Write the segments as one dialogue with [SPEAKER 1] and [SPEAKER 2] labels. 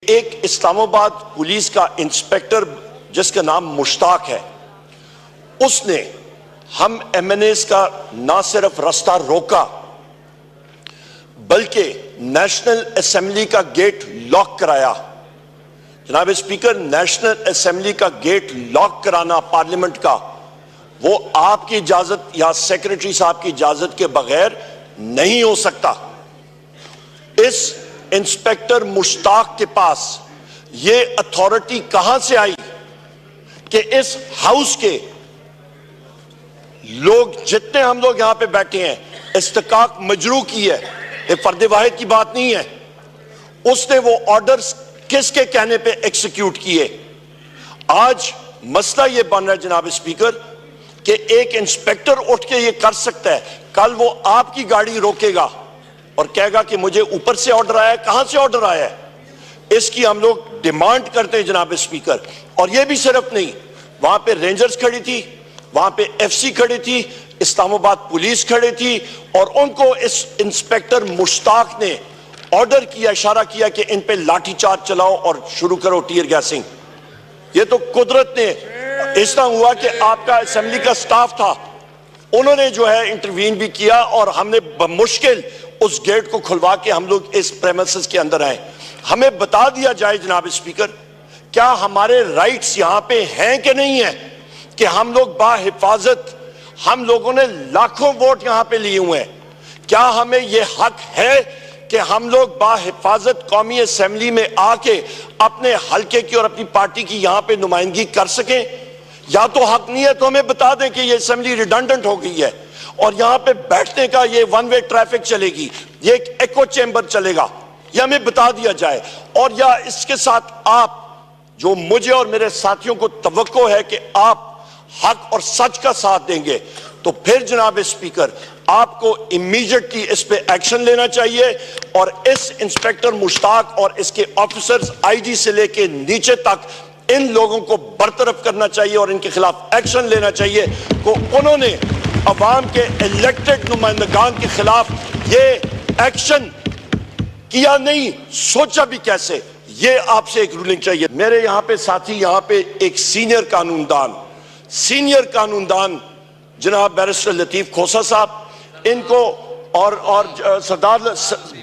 [SPEAKER 1] एक इस्लामाबाद पुलिस का इंस्पेक्टर जिसका नाम मुश्ताक है, उसने हम एमएनएस का ना सिर्फ रास्ता रोका बल्कि नेशनल असेंबली का गेट लॉक कराया। जनाब स्पीकर, नेशनल असेंबली का गेट लॉक कराना पार्लियामेंट का, वो आपकी इजाजत या सेक्रेटरी साहब की इजाजत के बगैर नहीं हो सकता। इस इंस्पेक्टर मुश्ताक के पास ये अथॉरिटी कहां से आई कि इस हाउस के लोग, जितने हम लोग यहां पे बैठे हैं, इस्तिकाक मजरू की है, ये फर्द वाहिद की बात नहीं है। उसने वो ऑर्डर्स किसके कहने पे एग्जीक्यूट किए? आज मसला ये बन रहा है जनाब स्पीकर कि एक इंस्पेक्टर उठ के ये कर सकता है, कल वो आपकी गाड़ी रोकेगा और कहेगा कि मुझे ऊपर से ऑर्डर आया है। कहां से ऑर्डर आया है? इसकी हम लोग डिमांड करते हैं जनाब स्पीकर। और ये भी सिर्फ नहीं, वहां पे रेंजर्स खड़ी थी, वहां पे एफसी खड़ी थी, इस्लामाबाद पुलिस खड़ी थी और उनको इस इंस्पेक्टर मुश्ताक ने ऑर्डर किया, इशारा किया कि इन पे लाठीचार्ज चलाओ और शुरू करो टीयर गैसिंग। ये तो कुदरत ने, इस तरह हुआ कि आपका असेंबली का स्टाफ था, उन्होंने जो है इंटरवीन भी किया और हमने बमुश्किल उस गेट को खुलवा के हम लोग इस प्रेमिसेस के अंदर आए। हमें बता दिया जाए जनाब स्पीकर, क्या हमारे राइट्स यहां पे हैं कि नहीं है कि हम लोग बाहिफाजत, हम लोगों ने लाखों वोट यहां पे लिए हुए हैं, क्या हमें यह हक है कि हम लोग बाहिफाजत कौमी असेंबली में आके अपने हल्के की और अपनी पार्टी की यहां पे नुमाइंदगी कर सकें? या तो हक नहीं है तो हमें बता दें कि ये असेंबली रिडंडेंट हो गई है और यहां पे बैठने का ये वन वे ट्रैफिक चलेगी, ये एक एको चेंबर चलेगा, यह हमें बता दिया जाए। और या इसके साथ आप, जो मुझे और मेरे साथियों को तवक्को है कि आप हक और सच का साथ देंगे, तो फिर जनाब स्पीकर आपको इमीडिएटली इस पे एक्शन लेना चाहिए और इस इंस्पेक्टर मुश्ताक और इसके ऑफिसर्स आईजी से लेके नीचे तक इन लोगों को बरतरफ करना चाहिए और इनके खिलाफ एक्शन लेना चाहिए। को उन्होंने अवाम के इलेक्टेड नुमाइंदगान के खिलाफ ये एक्शन किया नहीं, सोचा भी कैसे, ये आपसे एक रूलिंग चाहिए। मेरे यहां पे साथी, यहां पे एक सीनियर कानूनदान जनाब बैरिस्टर लतीफ खोसा साहब, इनको और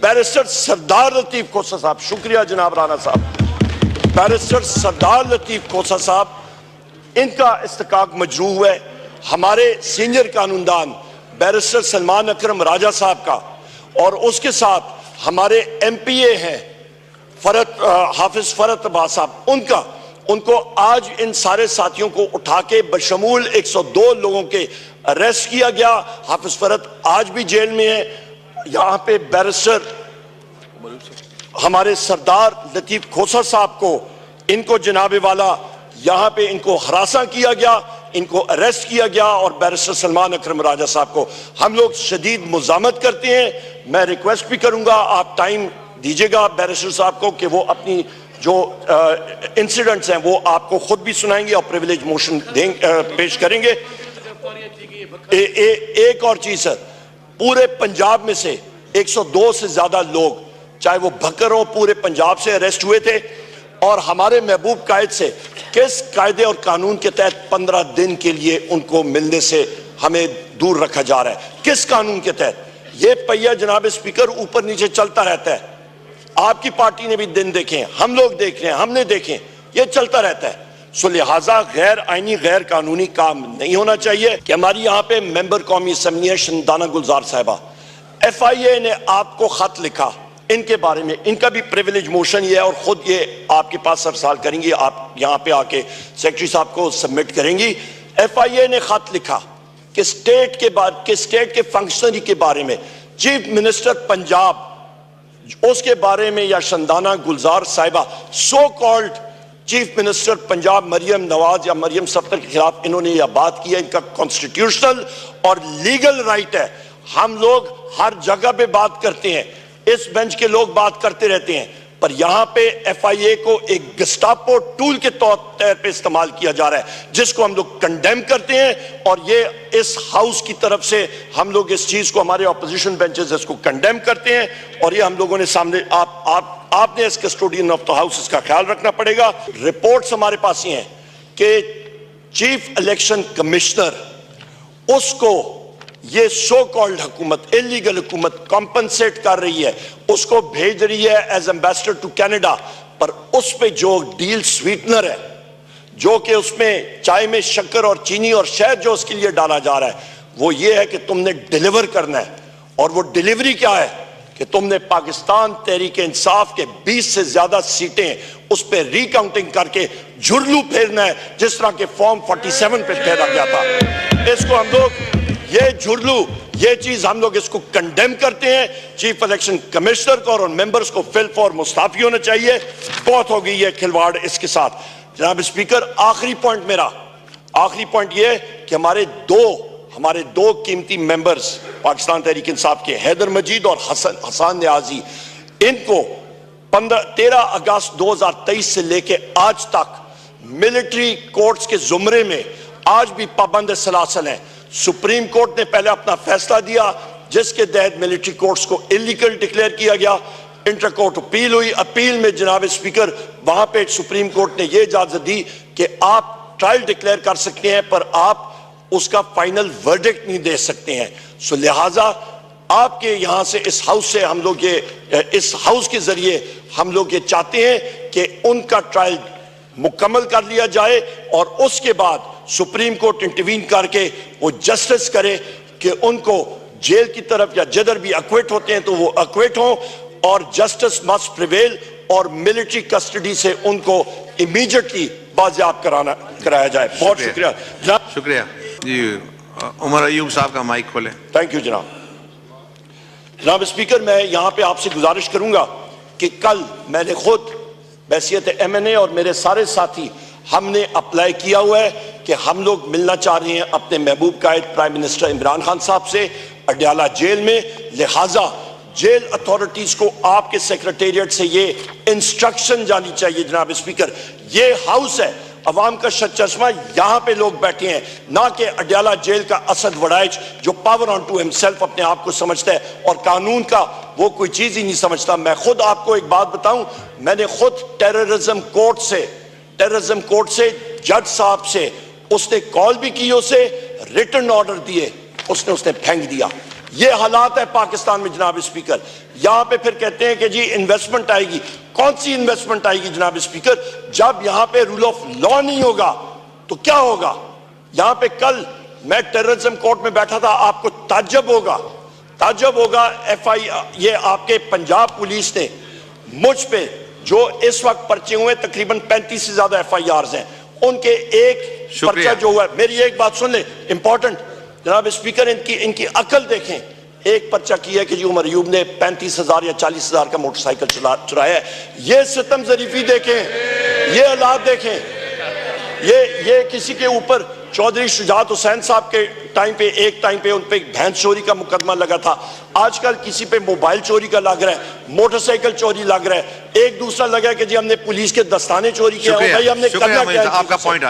[SPEAKER 1] बैरिस्टर सरदार लतीफ खोसा साहब, शुक्रिया जनाब राना साहब, बैरिस्टर सरदार लतीफ खोसा साहब, इनका इस्तिकाक मजरू हुआ है। हमारे सीनियर कानूनदान बैरिस्टर सलमान अकरम राजा साहब का, और उसके साथ हमारे एमपीए हैं हाफिज फरत अब्बास साहब, उनको आज इन सारे साथियों को उठा के बशमूल 102 लोगों के अरेस्ट किया गया। हाफिज फरत आज भी जेल में है। यहां पे बैरिस्टर हमारे सरदार लतीफ खोसा साहब को, इनको जनाबे वाला यहां पे इनको हरासा किया गया, इनको अरेस्ट किया गया, और बैरिस्टर सलमान अकरम राजा साहब को हम लोग शदीद मुजामत करते हैं। मैं रिक्वेस्ट भी करूंगा, आप टाइम दीजिएगा बैरिस्टर साहब को कि वो अपनी जो इंसिडेंट्स हैं वो आपको खुद भी सुनाएंगे और प्रिविलेज मोशन पेश करेंगे। एक और चीज सर, पूरे पंजाब में से 102 से ज्यादा लोग, चाहे वो भक्कर हो, पूरे पंजाब से अरेस्ट हुए थे और हमारे महबूब कायद से किस कायदे और कानून के तहत 15 दिन के लिए उनको मिलने से हमें दूर रखा जा रहा है? किस कानून के तहत? ये पहिया जनाब स्पीकर ऊपर नीचे चलता रहता है। आपकी पार्टी ने भी दिन देखे, हम लोग देख रहे हैं, हमने देखे, ये चलता रहता है। सो लिहाजा गैर आईनी गैर कानूनी काम नहीं होना चाहिए। कि हमारी यहाँ पे मेंबर कौमी असेंबली है शंदाना गुलजार साहिबा, FIA ने आपको खत लिखा इनके बारे में, इनका भी प्रिविलेज मोशन ये है और खुद ये आपके पास सरसाल करेंगी, आप यहाँ पे आके सेक्रेटरी साहब को सबमिट करेंगी। FIA ने खत लिखा कि स्टेट के फंक्शनरी के बारे में, चीफ मिनिस्टर पंजाब उसके बारे में, या शंदाना गुलजार साहिबा so called chief minister Punjab Maryam Nawaz या मरियम सफ्तर के खिलाफ इन्होंने यह बात की है। इनका कॉन्स्टिट्यूशनल और लीगल राइट है। हम लोग हर जगह पे बात करते हैं, इस बेंच के लोग बात करते रहते हैं, पर यहां पे FIA को एक गस्टापो टूल के तौर पे इस्तेमाल किया जा रहा है, जिसको हम लोग कंडेम करते हैं। और ये इस हाउस की तरफ से हम लोग इस चीज को, हमारे ऑपोजिशन बेंचेस इसको कंडेम करते हैं। और ये हम लोगों ने सामने आपने as custodian of the house इसका ख्याल रखना पड़ेगा। रिपोर्ट्स हमारे पास ही हैं कि चीफ इलेक्शन कमिश्नर उसको ये सो कॉल्ड हुकूमत, इलीगल हुकूमत कॉम्पनसेट कर रही है, उसको भेज रही है एज एम्बेसडर टू कनाडा। पर उस पे जो डील स्वीटनर है, जो कि उसमें चाय में शक्कर और चीनी और शहद जो उसके लिए डाला जा रहा है, वो ये है कि तुमने डिलीवर करना है। और वो डिलीवरी क्या है कि तुमने पाकिस्तान तहरीक इंसाफ के 20 से ज्यादा सीटें उस पर रिकाउंटिंग करके झुरलू फेरना है, जिस तरह के फॉर्म 47 पे फेरा गया था। इसको हम लोग, ये झुरलू, ये चीज हम लोग इसको कंडेम करते हैं। चीफ इलेक्शन कमिश्नर को और उन मेंबर्स को फिल फॉर मुस्ताफी होना चाहिए। बहुत हो गई है खिलवाड़ इसके साथ। जनाब स्पीकर, आखिरी पॉइंट मेरा, आखिरी पॉइंट ये कि हमारे दो कीमती मेंबर्स पाकिस्तान तहरीक इंसाफ के, हैदर मजीद और हसन न्याजी, इनको 13 अगस्त 2023 से लेके आज तक मिलिट्री कोर्ट्स के जुमरे में आज भी पाबंद सलासल हैं। सुप्रीम कोर्ट ने पहले अपना फैसला दिया, जिसके तहत मिलिट्री कोर्ट्स को इलीगल डिक्लेयर किया गया। इंटर कोर्ट अपील हुई, अपील में जनाब स्पीकर वहां पे सुप्रीम कोर्ट ने यह इजाजत दी कि आप ट्रायल डिक्लेयर कर सकते हैं, पर आप उसका फाइनल वर्डिक्ट नहीं दे सकते हैं। सो लिहाजा आपके यहां से, इस हाउस से हम लोग ये, इस हाउस के जरिए हम लोग ये चाहते हैं कि उनका ट्रायल मुकम्मल कर लिया जाए और उसके बाद सुप्रीम कोर्ट इंटरवीन करके वो जस्टिस करे कि उनको जेल की तरफ या जिधर भी अक्विट होते हैं तो वो अक्विट हों, और जस्टिस मस्ट प्रिवेल और मिलिट्री कस्टडी से उनको इमीडिएटली बाजियाब कराया जाए। बहुत शुक्रिया।
[SPEAKER 2] शुक्रिया जी। उमर अयूब साहब का माइक खोलें।
[SPEAKER 1] थैंक यू जनाब। जनाब स्पीकर, मैं यहां पे आपसे गुजारिश करूंगा कि कल मैंने खुद बैसियत MNA और मेरे सारे साथी हमने अप्लाई किया हुआ है कि हम लोग मिलना चाह रहे हैं अपने महबूब कायद प्राइम मिनिस्टर इमरान खान साहब से अडयाला जेल में। लिहाजा जेल अथॉरिटीज को आपके सेक्रेटेरिएट से ये इंस्ट्रक्शन जानी चाहिए। जनाब स्पीकर, ये हाउस है, अवाम का चश्मा, यहां पे लोग बैठे हैं, ना कि अडयाला जेल का असद वड़ाइच जो पावर ऑन टू हिमसेल्फ अपने आप को समझता है और कानून का वो कोई चीज ही नहीं समझता। मैं खुद आपको एक बात बताऊं, मैंने खुद टेररिज्म कोर्ट से जज साहब से उसने कॉल भी की, उसे रिटन ऑर्डर दिए, उसने फेंक दिया। ये हालात है पाकिस्तान में जनाब स्पीकर। यहां पे फिर कहते हैं कि जी इन्वेस्टमेंट आएगी। कौन सी इन्वेस्टमेंट आएगी जनाब स्पीकर? जब यहां पे रूल ऑफ लॉ नहीं होगा तो क्या होगा? यहां पे कल मैं टेररिज्म कोर्ट में बैठा था, आपको ताज्जुब होगा ये आपके पंजाब पुलिस ने मुझ पे जो इस वक्त पर्चे हुए तकरीबन 35 से ज्यादा FIRs हैं, उनके एक पर्चा जो हुआ है, मेरी एक बात सुन ले, इंपॉर्टेंट जनाब स्पीकर, इनकी अकल देखें। एक पर्चा किया है कि जी उमर अयूब ने 35,000 या 40,000 का मोटरसाइकिल चुराया है। ये सितम जरीफी देखें, ये हालात देखें। ये किसी के ऊपर चौधरी शुजात हुसैन साहब के टाइम पे, एक टाइम पे उन पे भैंस चोरी का मुकदमा लगा था। आजकल किसी पे मोबाइल चोरी का लग रहा है, मोटरसाइकिल चोरी लग रहा है, एक दूसरा लगा कि जी हमने पुलिस के दस्ताने चोरी किया। भाई हमने करना क्या है?
[SPEAKER 2] आपका पॉइंट